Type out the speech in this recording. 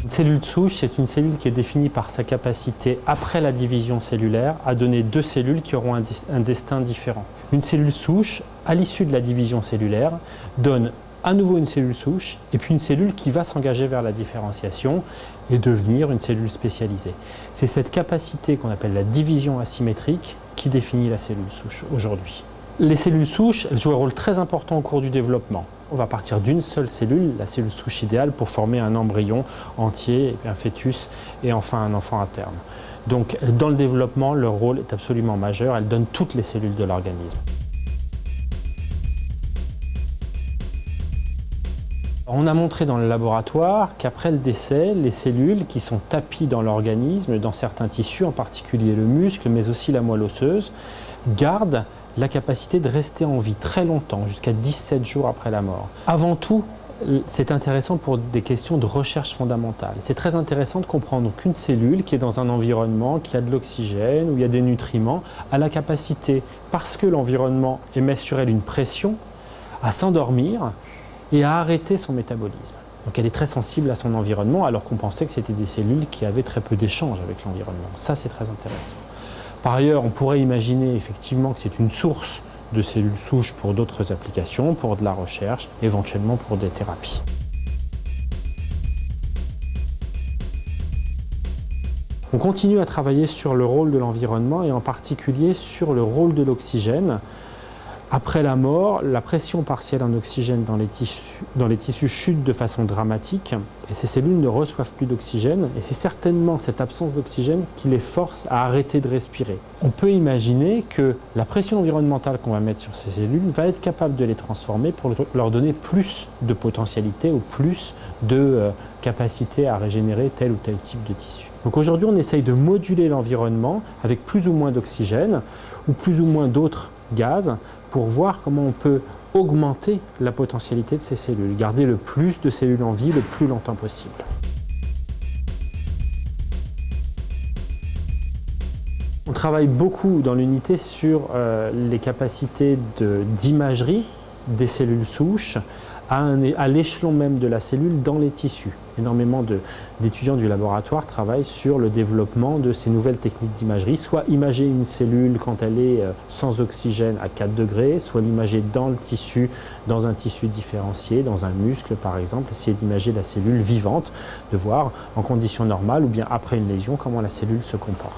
Une cellule souche, c'est une cellule qui est définie par sa capacité, après la division cellulaire, à donner deux cellules qui auront un destin différent. Une cellule souche, à l'issue de la division cellulaire, donne à nouveau une cellule souche et puis une cellule qui va s'engager vers la différenciation et devenir une cellule spécialisée. C'est cette capacité qu'on appelle la division asymétrique qui définit la cellule souche aujourd'hui. Les cellules souches jouent un rôle très important au cours du développement. On va partir d'une seule cellule, la cellule souche idéale, pour former un embryon entier, un fœtus et enfin un enfant à terme. Donc dans le développement, leur rôle est absolument majeur. Elles donnent toutes les cellules de l'organisme. On a montré dans le laboratoire qu'après le décès, les cellules qui sont tapies dans l'organisme, dans certains tissus, en particulier le muscle, mais aussi la moelle osseuse, gardent la capacité de rester en vie très longtemps, jusqu'à 17 jours après la mort. Avant tout, c'est intéressant pour des questions de recherche fondamentale. C'est très intéressant de comprendre qu'une cellule qui est dans un environnement, qui a de l'oxygène, où il y a des nutriments, a la capacité, parce que l'environnement émet sur elle une pression, à s'endormir et à arrêter son métabolisme. Donc elle est très sensible à son environnement, alors qu'on pensait que c'était des cellules qui avaient très peu d'échanges avec l'environnement. Ça, c'est très intéressant. Par ailleurs, on pourrait imaginer effectivement que c'est une source de cellules souches pour d'autres applications, pour de la recherche, éventuellement pour des thérapies. On continue à travailler sur le rôle de l'environnement et en particulier sur le rôle de l'oxygène. Après la mort, la pression partielle en oxygène dans les tissus chute de façon dramatique et ces cellules ne reçoivent plus d'oxygène et c'est certainement cette absence d'oxygène qui les force à arrêter de respirer. On peut imaginer que la pression environnementale qu'on va mettre sur ces cellules va être capable de les transformer pour leur donner plus de potentialité ou plus de capacité à régénérer tel ou tel type de tissu. Donc aujourd'hui, on essaye de moduler l'environnement avec plus ou moins d'oxygène ou plus ou moins d'autres gaz pour voir comment on peut augmenter la potentialité de ces cellules, garder le plus de cellules en vie le plus longtemps possible. On travaille beaucoup dans l'unité sur les capacités d'imagerie des cellules souches à l'échelon même de la cellule dans les tissus. Énormément d'étudiants du laboratoire travaillent sur le développement de ces nouvelles techniques d'imagerie, soit imager une cellule quand elle est sans oxygène à 4 degrés, soit l'imager dans le tissu, dans un tissu différencié, dans un muscle par exemple, essayer d'imager la cellule vivante, de voir en conditions normales ou bien après une lésion comment la cellule se comporte.